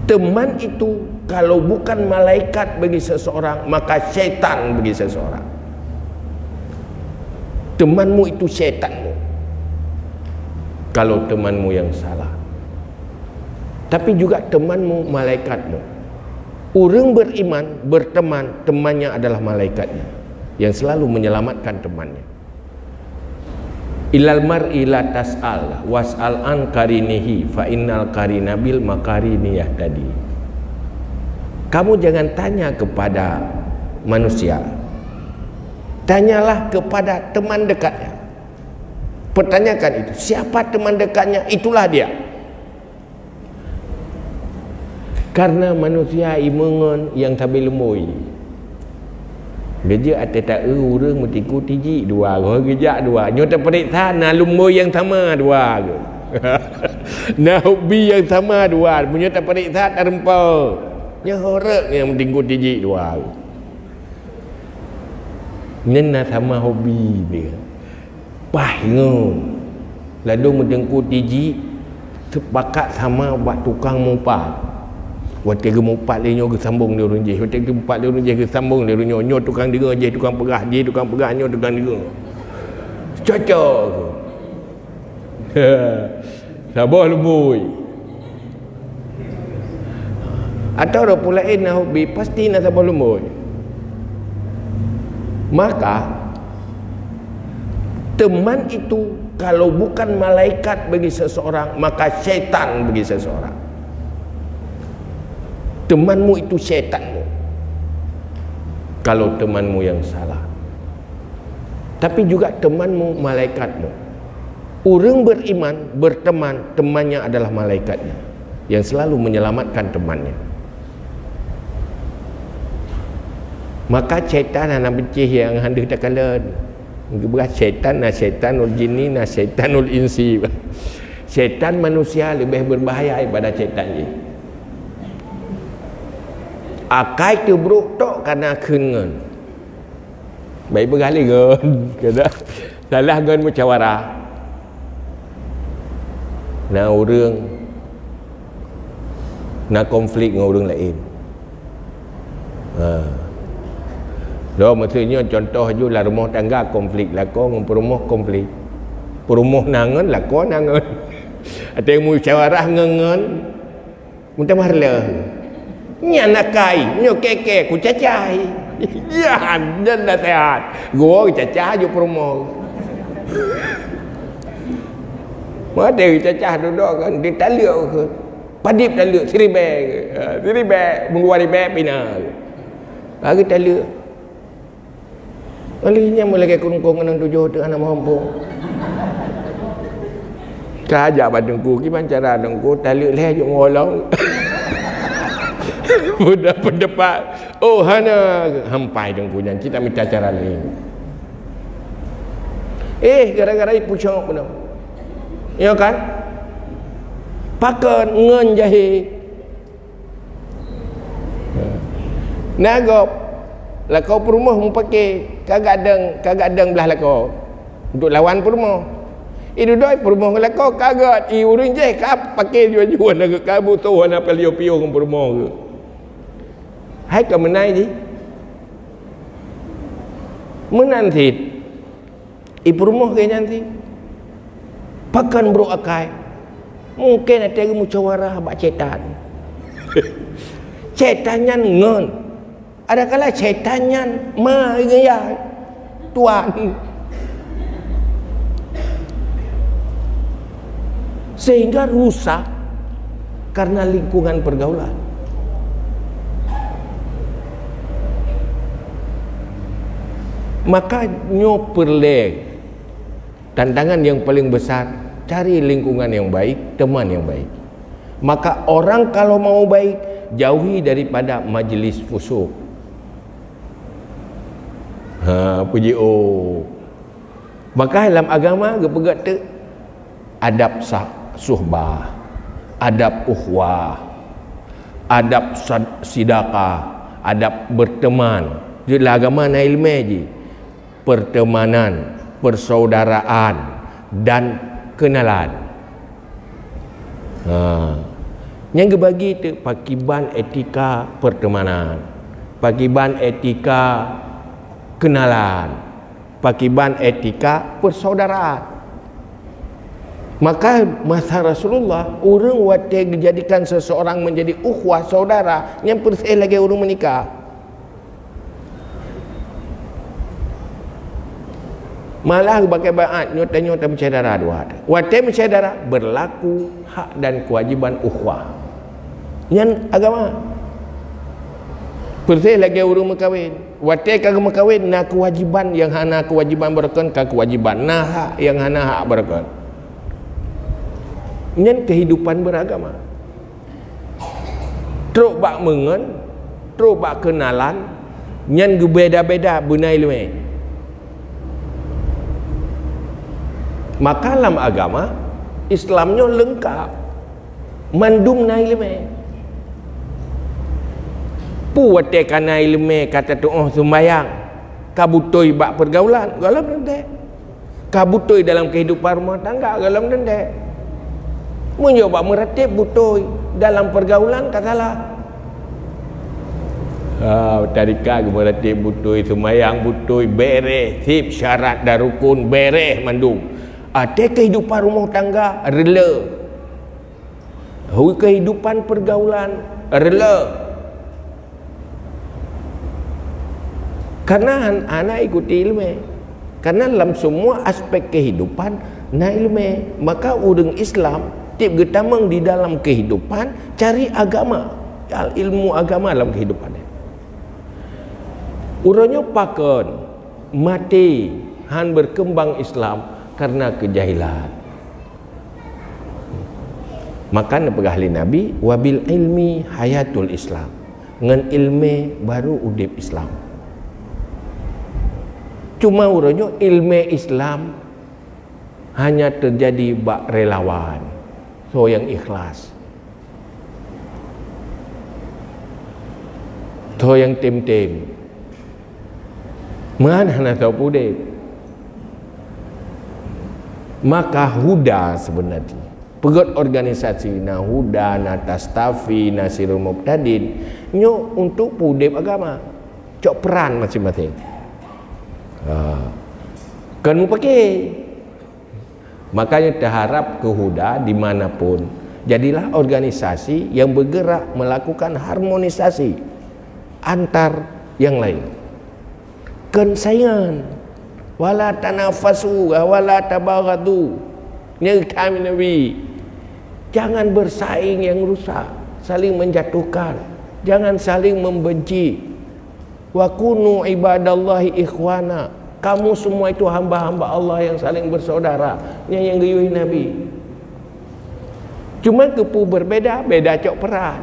Teman itu kalau bukan malaikat bagi seseorang, maka syaitan bagi seseorang. Temanmu itu syaitanmu kalau temanmu yang salah. Tapi juga temanmu malaikatmu. Orang beriman berteman, temannya adalah malaikatnya yang selalu menyelamatkan temannya. Ilal mar'i la tas'al was'al an karinihi fa innal karinabil makariniyah tadi. Kamu jangan tanya kepada manusia, tanyalah kepada teman dekatnya. Pertanyakan itu, siapa teman dekatnya, itulah dia. Karena manusia imengon yang tabi lemui. Geja ate tak urang metiku tiji dua go geja dua. Nyo tak periksa na lemui yang sama dua go. Na hobi yang sama dua. Punya tak periksa tak rempau. Nya horek yang metiku tiji dua go. Nena sama hobi dia. Pah ngon. Lalu mendengku tiji sepakat sama buat tukang mumpat. Waktu ke mumpat dia nyo ke sambung dia orang je. Waktu ke mumpat dia orang je ke sambung dia orang nyo tukang dengar je, tukang perah je, tukang perah nyo tukang dengar. Cocok. Sabar lembui. Atau ada pula nak hobi pasti nak sabar lembui. Maka teman itu kalau bukan malaikat bagi seseorang, maka syaitan bagi seseorang. Temanmu itu syaitanmu kalau temanmu yang salah. Tapi juga temanmu malaikatmu. Orang beriman berteman, temannya adalah malaikatnya yang selalu menyelamatkan temannya. Maka syaitan anak bencih yang hendak tak kala beras syaitan na syaitanul jinni na syaitanul insi. Syaitan manusia lebih berbahaya daripada syaitan jin. Akai tu buruk tok karena kengan. Baik bergali gon. Kena salah gon musyawarah. Nah orang nak konflik dengan orang lain. Dah maksudnya contoh je lah rumah tangga konflik lakon dengan perumah konflik. Perumah nangan lakon nangan. Ada yang musyawarah ngangan. Minta marlah. Nya nakai, nyo keke ku cacai. Jangan dan nasihat. Gua cacah je perumah. Ada cacah duduk kan dia taluk ke. Padip taluk seribe ke. Seribe menguari be pina. Bagi taluk. Alinya mulai kurung-kurung nang tujuh dengan mampu. Kajak badengku ki pancara dengku taluk leh je ngolong. Mudah pendapat. Oh hana hampai dengku jangan kita minta cara lain. Gara-gara ipu syok benar. Ya kan? Pakan ngen jahe. Nagop lah kau perumah mu pakai kagak adang belah lah kau untuk lawan perumah. Duduk perumah lah kau kagak urang je kap pakai jual-jual nak kabu tu nak pelio-pio dengan perumah ke. Hai kau menai ni. Menanti perumah ke nanti. Pakan bro akai. Mungkin ada musyawarah bak syaitan. Syaitannya ngon. Ada kala syaitannya ya tuan. Sehingga rusak karena lingkungan pergaulan. Maka nyo perle tantangan yang paling besar, cari lingkungan yang baik, teman yang baik. Maka orang kalau mau baik, jauhi daripada majlis fusuk. Puji maka dalam agama gepegat tu adab suhbah, adab uhwah, adab sidaqah, adab berteman. Jadi agama na ilmu je. Pertemanan, persaudaraan dan kenalan. Yang bagi tu pakiban etika pertemanan, pakiban etika kenalan, pakiban etika persaudaraan. Maka masa Rasulullah orang wate dijadikan seseorang menjadi ukhwah saudara yang persih lagi orang menikah. Malah pakai ba'at nyota-nyota mencedara dua. Wate mencedara berlaku hak dan kewajiban ukhwah. Yang agama. Persih lagi orang berkahwin. Wate kagak berkahwin nak kewajiban yang hana kewajiban berkon ka kewajiban. Nah hak yang hana hak berkon. Yang kehidupan beragama. Teruk bak mengen, teruk bak kenalan, yang beda-beda benda ilmu. Maka dalam agama Islamnya lengkap, mandum na ilmu. Puwate kana ilmu kata tu sembayang, kabutoi bak pergaulan, galam dende. Kabutoi dalam kehidupan rumah tangga, galam dende. Mencoba meratib butoi dalam pergaulan katalah. Tarika meratib butoi sembayang butoi bereh sip syarat dan rukun bereh mandum. Ada kehidupan rumah tangga rela. Kehidupan pergaulan rela. Karena anak ikuti ilmu. Karena dalam semua aspek kehidupan na ilmu, maka orang Islam tip getamang di dalam kehidupan cari agama, ilmu agama dalam kehidupannya. Urangnya pakon mati han berkembang Islam karena kejahilan. Maka pegahli Nabi wabil ilmi hayatul Islam. Ngan ilmu baru udip Islam. Cuma urangnya ilmu Islam hanya terjadi bak relawan. So yang ikhlas, so yang tim-tim, mana nak tahu pudek. Maka huda sebenarnya, pegot organisasi na huda, na tastafi, na sirul muqtadin, nyo untuk pudek agama, cok peran masing-masing. Kan mu pakai. Makanya terharap ke huda dimanapun. Jadilah organisasi yang bergerak melakukan harmonisasi antar yang lain. Kensaingan. Wala tanafasu wala tabaghadu. Ini kami Nabi. Jangan bersaing yang rusak, saling menjatuhkan. Jangan saling membenci. Wa kunu ibadallahi ikhwana. Kamu semua itu hamba-hamba Allah yang saling bersaudara. Yang gayuhi Nabi. Cuma kepu berbeda, beda cok peran.